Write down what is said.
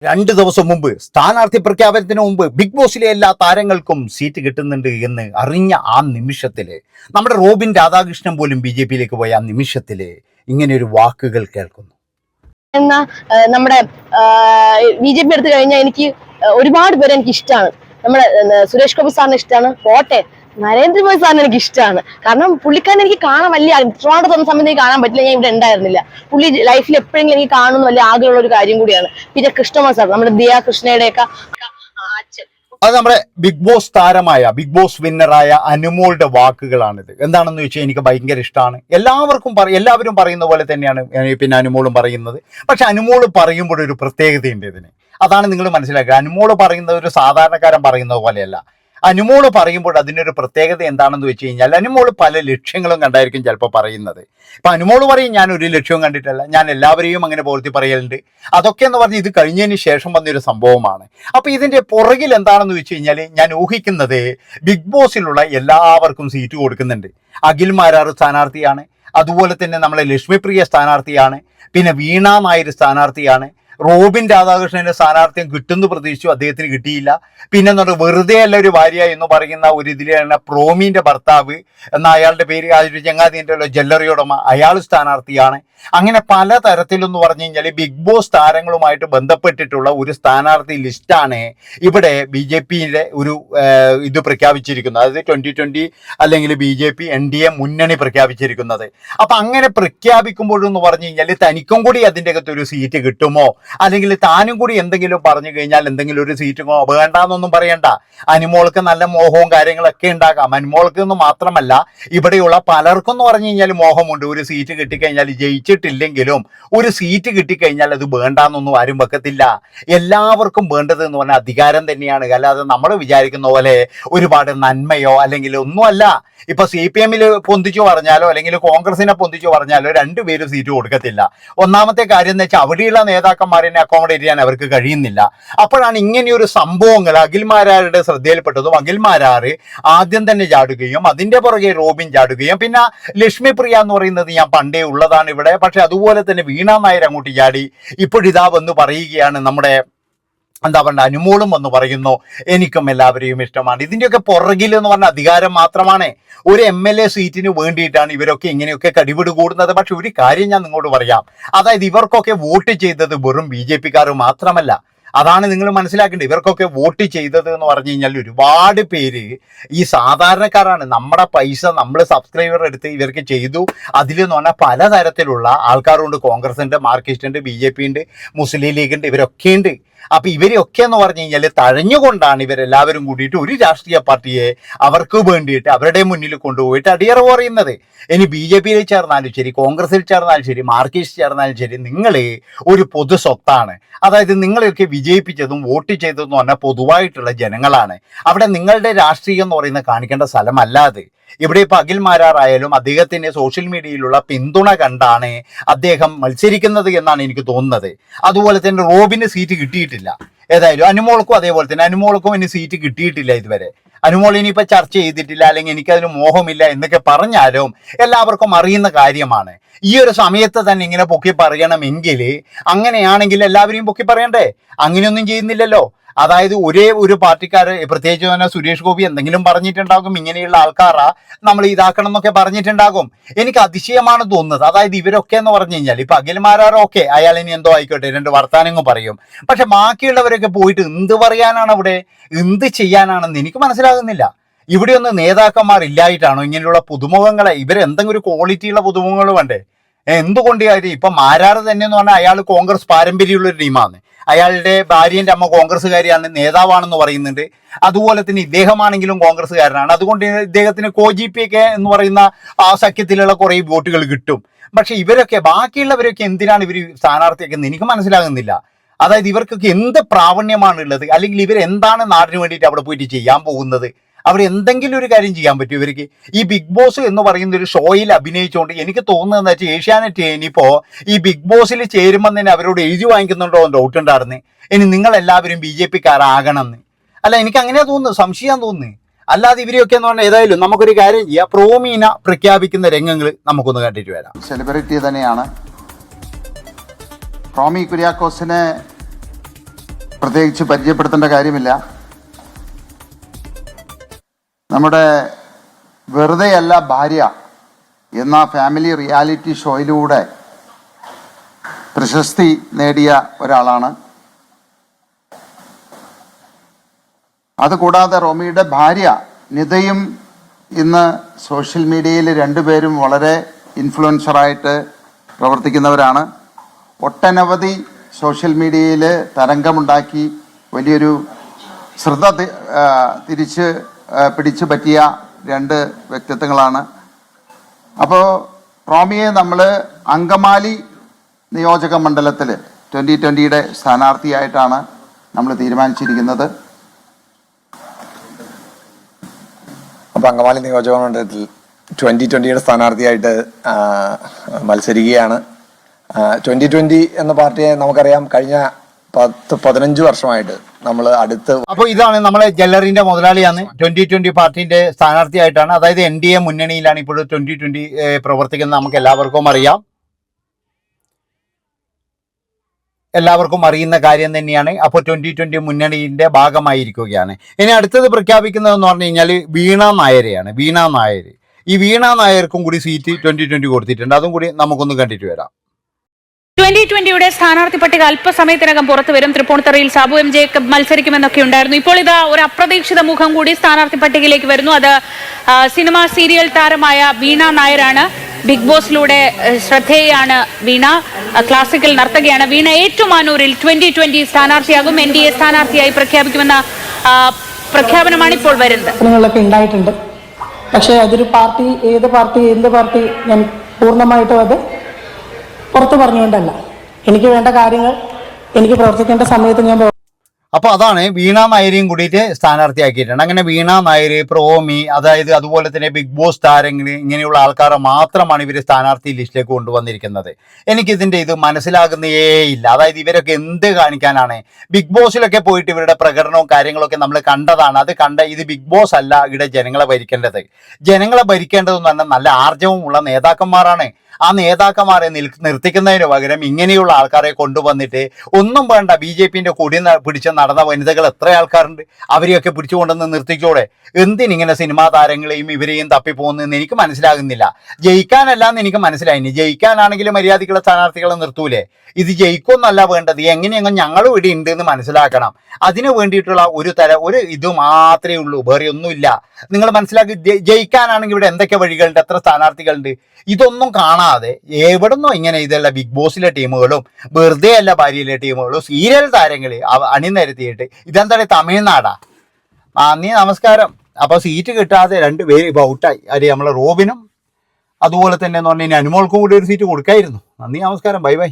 2 ദിവസം മുമ്പ് സ്ഥാനാർത്ഥി പ്രഖ്യാപനത്തിന് മുമ്പ് ബിഗ് ബോസിലെ എല്ലാ താരങ്ങൾക്കും സീറ്റ് കിട്ടുന്നുണ്ട് എന്ന് അറിഞ്ഞ ആ നിമിഷത്തില് നമ്മുടെ റോബിൻ രാധാകൃഷ്ണൻ പോലും BJP-യിലേക്ക് പോയ ആ നിമിഷത്തില് ഇങ്ങനെയൊരു വാക്കുകൾ കേൾക്കുന്നു. എന്ന നമ്മുടെ BJP എടുത്തു കഴിഞ്ഞാൽ എനിക്ക് ഒരുപാട് പേര് എനിക്ക് ഇഷ്ടമാണ്. നമ്മുടെ സുരേഷ് ഗോപി സാറിന് ഇഷ്ടമാണ്, പോട്ടെ നരേന്ദ്രമോദി സാറിന് എനിക്ക് ഇഷ്ടമാണ്. കാരണം പുള്ളിക്കാരൻ എനിക്ക് കാണാൻ വലിയ ട്രിവാൻഡ്രത്ത് വന്ന സമയത്ത് എനിക്ക് കാണാൻ പറ്റില്ല, ഞാൻ ഇവിടെ ഉണ്ടായിരുന്നില്ല. പുള്ളി ലൈഫിൽ എപ്പോഴെങ്കിലും എനിക്ക് കാണുന്ന വലിയ ആഗ്രഹമുള്ള ഒരു കാര്യം കൂടിയാണ്. പിന്നെ കൃഷ്ണമ സാർ, നമ്മുടെ ദിയ കൃഷ്ണയുടെയൊക്കെ അച്ഛൻ, അത് നമ്മുടെ ബിഗ് ബോസ് താരമായ ബിഗ് ബോസ് വിന്നറായ അനുമോളുടെ വാക്കുകളാണിത്. എന്താണെന്ന് ചോദിച്ചാൽ എനിക്ക് ഭയങ്കര ഇഷ്ടമാണ്. എല്ലാവരും പറയുന്ന പോലെ തന്നെയാണ് പിന്നെ അനുമോളും പറയുന്നത്. പക്ഷെ അനുമോള് പറയുമ്പോൾ ഒരു പ്രത്യേകതയുണ്ട് ഇതിന്. അതാണ് നിങ്ങൾ മനസ്സിലാക്കുക. അനുമോള് പറയുന്നത് ഒരു സാധാരണക്കാരൻ പറയുന്നത് പോലെയല്ല. അനുമോള് പറയുമ്പോൾ അതിനൊരു പ്രത്യേകത എന്താണെന്ന് വെച്ച് കഴിഞ്ഞാൽ അനുമോള് പല ലക്ഷ്യങ്ങളും കണ്ടായിരിക്കും ചിലപ്പോൾ പറയുന്നത്. ഇപ്പം അനുമോള് പറയും ഞാൻ ഒരു ലക്ഷ്യവും കണ്ടിട്ടല്ല, ഞാൻ എല്ലാവരെയും അങ്ങനെ പോലത്തി പറയലുണ്ട്. അതൊക്കെ എന്ന് പറഞ്ഞ് ഇത് കഴിഞ്ഞതിന് ശേഷം വന്നൊരു സംഭവമാണ്. അപ്പോൾ ഇതിൻ്റെ പുറകിൽ എന്താണെന്ന് വെച്ച് കഴിഞ്ഞാൽ ഞാൻ ഊഹിക്കുന്നത് ബിഗ് ബോസിലുള്ള എല്ലാവർക്കും സീറ്റ് കൊടുക്കുന്നുണ്ട്. അഖിൽ മാരാർ സ്ഥാനാർത്ഥിയാണ്, അതുപോലെ തന്നെ നമ്മളെ ലക്ഷ്മിപ്രിയ സ്ഥാനാർത്ഥിയാണ്, പിന്നെ വീണ നായർ സ്ഥാനാർത്ഥിയാണ്. റോബിൻ രാധാകൃഷ്ണന്റെ സ്ഥാനാർത്ഥ്യം കിട്ടുമെന്ന് പ്രതീക്ഷിച്ചു, അദ്ദേഹത്തിന് കിട്ടിയില്ല. പിന്നെ എന്ന് പറഞ്ഞാൽ വെറുതെ അല്ല ഒരു ഭാര്യ എന്ന് പറയുന്ന ഒരു ഇതിലാണ് പ്രോമിന്റെ ഭർത്താവ് എന്ന അയാളുടെ പേര് ഒരു ചങ്ങാതിൻ്റെ ജ്വല്ലറിയോടമ, അയാൾ സ്ഥാനാർത്ഥിയാണ്. അങ്ങനെ പല തരത്തിലെന്ന് പറഞ്ഞു കഴിഞ്ഞാൽ ബിഗ് ബോസ് താരങ്ങളുമായിട്ട് ബന്ധപ്പെട്ടിട്ടുള്ള ഒരു സ്ഥാനാർത്ഥി ലിസ്റ്റാണ് ഇവിടെ BJP-യുടെ ഒരു ഇത് പ്രഖ്യാപിച്ചിരിക്കുന്നത്. അതായത് 2020 അല്ലെങ്കിൽ BJP NDA മുന്നണി പ്രഖ്യാപിച്ചിരിക്കുന്നത്. അപ്പം അങ്ങനെ പ്രഖ്യാപിക്കുമ്പോഴെന്ന് പറഞ്ഞു കഴിഞ്ഞാൽ തനിക്കും കൂടി അതിൻ്റെ അകത്ത് ഒരു സീറ്റ് കിട്ടുമോ, അല്ലെങ്കിൽ താനും കൂടി എന്തെങ്കിലും പറഞ്ഞു കഴിഞ്ഞാൽ എന്തെങ്കിലും ഒരു സീറ്റ് വേണ്ടാന്നൊന്നും പറയണ്ട. അനുമോൾക്ക് നല്ല മോഹവും കാര്യങ്ങളൊക്കെ ഉണ്ടാകാം. അനുമോൾക്ക് എന്ന് മാത്രമല്ല ഇവിടെയുള്ള പലർക്കും എന്ന് പറഞ്ഞു കഴിഞ്ഞാൽ മോഹമുണ്ട്. ഒരു സീറ്റ് കിട്ടിക്കഴിഞ്ഞാൽ ജയിച്ചിട്ടില്ലെങ്കിലും ഒരു സീറ്റ് കിട്ടിക്കഴിഞ്ഞാൽ അത് വേണ്ടാന്നൊന്നും ആരും വെക്കത്തില്ല. എല്ലാവർക്കും വേണ്ടത് എന്ന് പറഞ്ഞാൽ അധികാരം തന്നെയാണ്. അല്ലാതെ നമ്മൾ വിചാരിക്കുന്ന പോലെ ഒരുപാട് നന്മയോ അല്ലെങ്കിൽ ഒന്നുമല്ല. ഇപ്പൊ CPM-ൽ പൊന്തിച്ചു പറഞ്ഞാലോ അല്ലെങ്കിൽ കോൺഗ്രസിനെ പൊന്തിച്ചു പറഞ്ഞാലോ രണ്ടുപേരും സീറ്റ് കൊടുക്കത്തില്ല. ഒന്നാമത്തെ കാര്യം എന്ന് വെച്ചാൽ അവിടെയുള്ള നേതാക്കന്മാരെ അക്കോമഡേറ്റ് ചെയ്യാൻ അവർക്ക് കഴിയുന്നില്ല. അപ്പോഴാണ് ഇങ്ങനെയൊരു സംഭവങ്ങൾ അഖിൽമാരാരുടെ ശ്രദ്ധയിൽപ്പെട്ടതും അഖിൽമാരാറ് ആദ്യം തന്നെ ചാടുകയും അതിന്റെ പുറകെ റോബിൻ ചാടുകയും പിന്നെ ലക്ഷ്മിപ്രിയ എന്ന് പറയുന്നത് ഞാൻ പണ്ടേ ഉള്ളതാണ് ഇവിടെ. പക്ഷെ അതുപോലെ തന്നെ വീണ നായർ അങ്ങോട്ട് ചാടി. ഇപ്പോഴിതാ വന്ന് പറയുകയാണ് നമ്മുടെ എന്താ പറയുക അനുമോളും വന്ന് പറയുന്നു എനിക്കും എല്ലാവരെയും ഇഷ്ടമാണ്. ഇതിൻ്റെയൊക്കെ പുറകിൽ എന്ന് പറഞ്ഞാൽ അധികാരം മാത്രമാണ്. ഒരു MLA സീറ്റിന് വേണ്ടിയിട്ടാണ് ഇവരൊക്കെ ഇങ്ങനെയൊക്കെ കടിപിടി കൂടുന്നത്. പക്ഷെ ഒരു കാര്യം ഞാൻ നിങ്ങളോട് പറയാം, അതായത് ഇവർക്കൊക്കെ വോട്ട് ചെയ്തത് വെറും BJP-ക്കാർ മാത്രമല്ല. അതാണ് നിങ്ങൾ മനസ്സിലാക്കേണ്ടത്. ഇവർക്കൊക്കെ വോട്ട് ചെയ്തത് എന്ന് പറഞ്ഞു കഴിഞ്ഞാൽ ഒരുപാട് പേര് ഈ സാധാരണക്കാരാണ്. നമ്മുടെ പൈസ നമ്മൾ സബ്സ്ക്രൈബർ എടുത്ത് ഇവർക്ക് ചെയ്തു. അതിലെന്ന് പറഞ്ഞാൽ പലതരത്തിലുള്ള ആൾക്കാരുണ്ട്. കോൺഗ്രസ് ഉണ്ട്, മാർക്സിസ്റ്റ് ഉണ്ട്, BJP ഉണ്ട്, മുസ്ലിം ലീഗ് ഉണ്ട്, ഇവരൊക്കെ ഉണ്ട്. അപ്പൊ ഇവരൊക്കെ എന്ന് പറഞ്ഞു കഴിഞ്ഞാൽ തഴഞ്ഞുകൊണ്ടാണ് ഇവരെല്ലാവരും കൂടിയിട്ട് ഒരു രാഷ്ട്രീയ പാർട്ടിയെ അവർക്ക് വേണ്ടിയിട്ട് അവരുടെ മുന്നിൽ കൊണ്ടുപോയിട്ട് അടിയറവ് പറയുന്നത്. ഇനി BJP-യിൽ ചേർന്നാലും ശരി, കോൺഗ്രസിൽ ചേർന്നാലും ശരി, മാർക്സിസ്റ്റ് ചേർന്നാലും ശരി, നിങ്ങൾ ഒരു പൊതു സ്വത്താണ്. അതായത് നിങ്ങളെയൊക്കെ വിജയിപ്പിച്ചതും വോട്ട് ചെയ്തതെന്ന് പറഞ്ഞാൽ പൊതുവായിട്ടുള്ള ജനങ്ങളാണ്. അവിടെ നിങ്ങളുടെ രാഷ്ട്രീയം എന്ന് പറയുന്നത് കാണിക്കേണ്ട സ്ഥലമല്ലാതെ. ഇവിടെ ഇപ്പോൾ അഖിൽ മാരാറായാലും അദ്ദേഹത്തിൻ്റെ സോഷ്യൽ മീഡിയയിലുള്ള പിന്തുണ കണ്ടാണ് അദ്ദേഹം മത്സരിക്കുന്നത് എന്നാണ് എനിക്ക് തോന്നുന്നത്. അതുപോലെ തന്നെ റോബിന് സീറ്റ് കിട്ടിയിട്ടില്ല. ഏതായാലും അനുമോൾക്കും അതേപോലെ തന്നെ അനുമോൾക്കും ഇനി സീറ്റ് കിട്ടിയിട്ടില്ല ഇതുവരെ. അനുമോൾ ഇനിയിപ്പോൾ ചർച്ച ചെയ്തിട്ടില്ല അല്ലെങ്കിൽ എനിക്കതിന് മോഹമില്ല എന്നൊക്കെ പറഞ്ഞാലും എല്ലാവർക്കും അറിയുന്ന കാര്യമാണ്. ഈ ഒരു സമയത്ത് തന്നെ ഇങ്ങനെ പൊക്കി പറയണമെങ്കിൽ അങ്ങനെയാണെങ്കിൽ എല്ലാവരെയും പൊക്കി പറയണ്ടേ? അങ്ങനെയൊന്നും ചെയ്യുന്നില്ലല്ലോ. അതായത് ഒരേ ഒരു പാർട്ടിക്കാര്, പ്രത്യേകിച്ച് തന്നെ സുരേഷ് ഗോപി എന്തെങ്കിലും പറഞ്ഞിട്ടുണ്ടാകും, ഇങ്ങനെയുള്ള ആൾക്കാരാ നമ്മൾ ഇതാക്കണം എന്നൊക്കെ പറഞ്ഞിട്ടുണ്ടാകും. എനിക്ക് അതിശയമാണ് തോന്നുന്നത്. അതായത് ഇവരൊക്കെ എന്ന് പറഞ്ഞു കഴിഞ്ഞാൽ ഇപ്പൊ അഖിൽമാരൊക്കെ അയാൾ ഇനി എന്തോ ആയിക്കോട്ടെ, 2 വർത്താനങ്ങൾ പറയും. പക്ഷെ ബാക്കിയുള്ളവരൊക്കെ പോയിട്ട് എന്ത് പറയാനാണ് അവിടെ, എന്ത് ചെയ്യാനാണെന്ന് എനിക്ക് മനസ്സിലാകുന്നില്ല. ഇവിടെയൊന്നും നേതാക്കന്മാർ ഇല്ലായിട്ടാണോ ഇങ്ങനെയുള്ള പുതുമുഖങ്ങളെ? ഇവരെന്തെങ്കിലും ഒരു ക്വാളിറ്റിയുള്ള പുതുമുഖങ്ങൾ വേണ്ടേ? എന്തുകൊണ്ട് കാര്യം? ഇപ്പൊ മാരാറ് തന്നെ എന്ന് പറഞ്ഞാൽ അയാൾ കോൺഗ്രസ് പാരമ്പര്യമുള്ളൊരു ടീമാണ്. അയാളുടെ ഭാര്യൻ്റെ അമ്മ കോൺഗ്രസ്സുകാരിയാണ്, നേതാവാണെന്ന് പറയുന്നുണ്ട്. അതുപോലെ തന്നെ ഇദ്ദേഹമാണെങ്കിലും കോൺഗ്രസ്സുകാരനാണ്. അതുകൊണ്ട് ഇദ്ദേഹത്തിന് COGP എന്ന് പറയുന്ന ആ സഖ്യത്തിലുള്ള കുറേ വോട്ടുകൾ കിട്ടും. പക്ഷെ ഇവരൊക്കെ ബാക്കിയുള്ളവരൊക്കെ എന്തിനാണ് ഇവർ സ്ഥാനാർത്ഥിയൊക്കെ എനിക്ക് മനസ്സിലാകുന്നില്ല. അതായത് ഇവർക്കൊക്കെ എന്ത് പ്രാവണ്യമാണുള്ളത്, അല്ലെങ്കിൽ ഇവരെന്താണ് നാടിന് വേണ്ടിയിട്ട് അവിടെ പോയിട്ട് ചെയ്യാൻ പോകുന്നത്? അവർ എന്തെങ്കിലും ഒരു കാര്യം ചെയ്യാൻ പറ്റും ഇവർക്ക്? ഈ ബിഗ് ബോസ് എന്ന് പറയുന്ന ഒരു ഷോയിൽ അഭിനയിച്ചുകൊണ്ട് എനിക്ക് തോന്നുന്നതെന്ന് വെച്ചാൽ ഏഷ്യാനെറ്റ് ഇനിയിപ്പോൾ ഈ ബിഗ് ബോസിൽ ചേരുമ്പോൾ തന്നെ അവരോട് എഴുതി വാങ്ങിക്കുന്നുണ്ടോ എന്ന് ഡൗട്ട് ഉണ്ടായിരുന്നു. ഇനി നിങ്ങളെല്ലാവരും BJP-ക്കാരാകണം എന്ന്. അല്ല, എനിക്ക് അങ്ങനെയാ തോന്നുന്നു, സംശയം തോന്നുന്നു. അല്ലാതെ ഇവരെയൊക്കെ എന്ന് പറഞ്ഞാൽ ഏതായാലും നമുക്കൊരു കാര്യം ചെയ്യാം. പ്രോമീന പ്രഖ്യാപിക്കുന്ന രംഗങ്ങൾ നമുക്കൊന്ന് കണ്ടിട്ട് വരാം. സെലിബ്രിറ്റി തന്നെയാണ്. റോമി കുര്യാക്കോസിനെ പ്രത്യേകിച്ച് പരിചയപ്പെടുത്തേണ്ട കാര്യമില്ല. നമ്മുടെ വെറുതെയല്ല ഭാര്യ എന്ന ഫാമിലി റിയാലിറ്റി ഷോയിലൂടെ പ്രശസ്തി നേടിയ ഒരാളാണ്. അതുകൂടാതെ റോമിയുടെ ഭാര്യ നിതയും ഇന്ന് സോഷ്യൽ മീഡിയയിൽ രണ്ടുപേരും വളരെ ഇൻഫ്ലുവൻസറായിട്ട് പ്രവർത്തിക്കുന്നവരാണ്. ഒട്ടനവധി സോഷ്യൽ മീഡിയയിൽ തരംഗമുണ്ടാക്കി വലിയൊരു ശ്രദ്ധ പിടിച്ചു പറ്റിയ രണ്ട് വ്യക്തിത്വങ്ങളാണ്. അപ്പോൾ റോമിയെ നമ്മൾ അങ്കമാലി നിയോജക മണ്ഡലത്തിൽ 2020 സ്ഥാനാർത്ഥിയായിട്ടാണ് നമ്മൾ തീരുമാനിച്ചിരിക്കുന്നത്. അപ്പോൾ അങ്കമാലി നിയോജക മണ്ഡലത്തിൽ 2020 സ്ഥാനാർത്ഥിയായിട്ട് മത്സരിക്കുകയാണ്. 2020 എന്ന പാർട്ടിയെ നമുക്കറിയാം കഴിഞ്ഞ 10-15 വർഷമായിട്ട് നമ്മൾ അടുത്ത്. അപ്പോൾ ഇതാണ് നമ്മളെ ജ്വല്ലറിന്റെ മുതലാളിയാണ് 2020 പാർട്ടിന്റെ സ്ഥാനാർത്ഥിയായിട്ടാണ്, അതായത് NDA മുന്നണിയിലാണ് ഇപ്പോൾ 2020 പ്രവർത്തിക്കുന്നത്. നമുക്ക് എല്ലാവർക്കും അറിയുന്ന കാര്യം തന്നെയാണ്. അപ്പോൾ 2020 മുന്നണിയുടെ ഭാഗമായിരിക്കുകയാണ്. ഇനി അടുത്തത് പ്രഖ്യാപിക്കുന്നതെന്ന് പറഞ്ഞു കഴിഞ്ഞാൽ വീണ നായരെയാണ്. ഈ വീണ നായർക്കും കൂടി സീറ്റ് 2020 കൊടുത്തിട്ടുണ്ട്. അതും കൂടി നമുക്കൊന്ന് കണ്ടിട്ട് വരാം. 2020 സ്ഥാനാർത്ഥി പട്ടിക അല്പസമയത്തിനകം പുറത്തു വരും. തൃപ്പൂണിത്തറയിൽ സാബു എം ജേക്കബ് മത്സരിക്കുമെന്നൊക്കെ ഉണ്ടായിരുന്നു. ഇപ്പോൾ ഇതാ ഒരു അപ്രതീക്ഷിത മുഖം കൂടി സ്ഥാനാർത്ഥി പട്ടികയിലേക്ക് വരുന്നു. അത് സിനിമ സീരിയൽ താരമായ വീണ നായരാണ്. ബിഗ് ബോസിലൂടെ ശ്രദ്ധേയാണ് വീണ. ക്ലാസിക്കൽ നർത്തകിയാണ്. വീണ ഏറ്റുമാനൂരിൽ 2020 സ്ഥാനാർത്ഥിയാകും. NDA സ്ഥാനാർത്ഥിയായി പ്രഖ്യാപിക്കുമെന്ന പ്രഖ്യാപനമാണ് ഇപ്പോൾ വരുന്നത്. ഉണ്ടായിട്ടുണ്ട്. പക്ഷേ അതൊരു പാർട്ടി, എന്ത് പാർട്ടി ഞാൻ പൂർണ്ണമായിട്ടും അത് പുറത്തു പറഞ്ഞുകൊണ്ടല്ല. എനിക്ക് വേണ്ട കാര്യങ്ങൾ എനിക്ക് പ്രവർത്തിക്കേണ്ട സമയത്ത് ഞാൻ. അപ്പോൾ അതാണ് വീണ നായരെയും കൂടിയിട്ട് സ്ഥാനാർത്ഥിയാക്കിയിട്ടുണ്ട്. അങ്ങനെ വീണ നായർ, പ്രോമി, അതായത് അതുപോലെ തന്നെ ബിഗ് ബോസ് താരങ്ങൾ, ഇങ്ങനെയുള്ള ആൾക്കാരെ മാത്രമാണ് ഇവർ സ്ഥാനാർത്ഥി ലിസ്റ്റിലേക്ക് കൊണ്ടുവന്നിരിക്കുന്നത്. എനിക്കിതിൻ്റെ ഇത് മനസ്സിലാകുന്നേ ഇല്ല. അതായത് ഇവരൊക്കെ എന്ത് കാണിക്കാനാണ്? ബിഗ് ബോസിലൊക്കെ പോയിട്ട് ഇവരുടെ പ്രകടനവും കാര്യങ്ങളൊക്കെ നമ്മൾ കണ്ടതാണ്. ഇത് ബിഗ് ബോസ് അല്ല ഇവിടെ ജനങ്ങളെ ഭരിക്കേണ്ടത്. ജനങ്ങളെ ഭരിക്കേണ്ടതെന്ന് പറഞ്ഞാൽ നല്ല ആർജവമുള്ള നേതാക്കന്മാരാണ്. ആ നേതാക്കന്മാരെ നിർത്തിക്കുന്നതിന് പകരം ഇങ്ങനെയുള്ള ആൾക്കാരെ കൊണ്ടുവന്നിട്ട് ഒന്നും വേണ്ട. BJPന്റെ കൊടി പിടിച്ച് നടന്ന വനിതകൾ എത്ര ആൾക്കാരുണ്ട്, അവരെയൊക്കെ പിടിച്ചുകൊണ്ടെന്ന് നിർത്തിക്കോടെ. എന്തിനിങ്ങനെ സിനിമാ താരങ്ങളെയും ഇവരെയും തപ്പിപ്പോകുന്നതെന്ന് എനിക്ക് മനസ്സിലാകുന്നില്ല. ജയിക്കാനല്ലാന്ന് എനിക്ക് മനസ്സിലായിനി. ജയിക്കാനാണെങ്കിൽ മര്യാദക്കുള്ള സ്ഥാനാർത്ഥികളെ നിർത്തൂലേ? ഇത് ജയിക്കൊന്നല്ല വേണ്ടത്. എങ്ങനെയെങ്കിലും ഞങ്ങളും ഇവിടെ ഉണ്ട് എന്ന് മനസ്സിലാക്കണം. അതിനു വേണ്ടിയിട്ടുള്ള ഒരു ഇത് മാത്രമേ ഉള്ളൂ, വേറെ ഒന്നുമില്ല. നിങ്ങൾ മനസ്സിലാക്കി. ജയിക്കാനാണെങ്കിൽ ഇവിടെ എന്തൊക്കെ വഴികളുണ്ട്, എത്ര സ്ഥാനാർത്ഥികളുണ്ട്, ഇതൊന്നും കാണാതെ എവിടുന്നോ ഇങ്ങനെ ഇതല്ല ബിഗ് ബോസിലെ ടീമുകളും വെറുതെ അല്ല ഭാര്യയിലെ ടീമുകളും സീരിയൽ താരങ്ങൾ അണിനിരത്തിയിട്ട് ഇതെന്താണ് തമിഴ്നാടാ? നന്ദി, നമസ്കാരം. അപ്പോൾ സീറ്റ് കിട്ടാതെ 2 പേര് ഇപ്പോൾ ഔട്ടായി. അത് നമ്മളെ റോബിനും അതുപോലെ തന്നെ എന്ന് പറഞ്ഞു കഴിഞ്ഞാൽ അനുമോൾക്കും കൂടി ഒരു സീറ്റ് കൊടുക്കായിരുന്നു. നന്ദി, നമസ്കാരം, ബൈ ബൈ.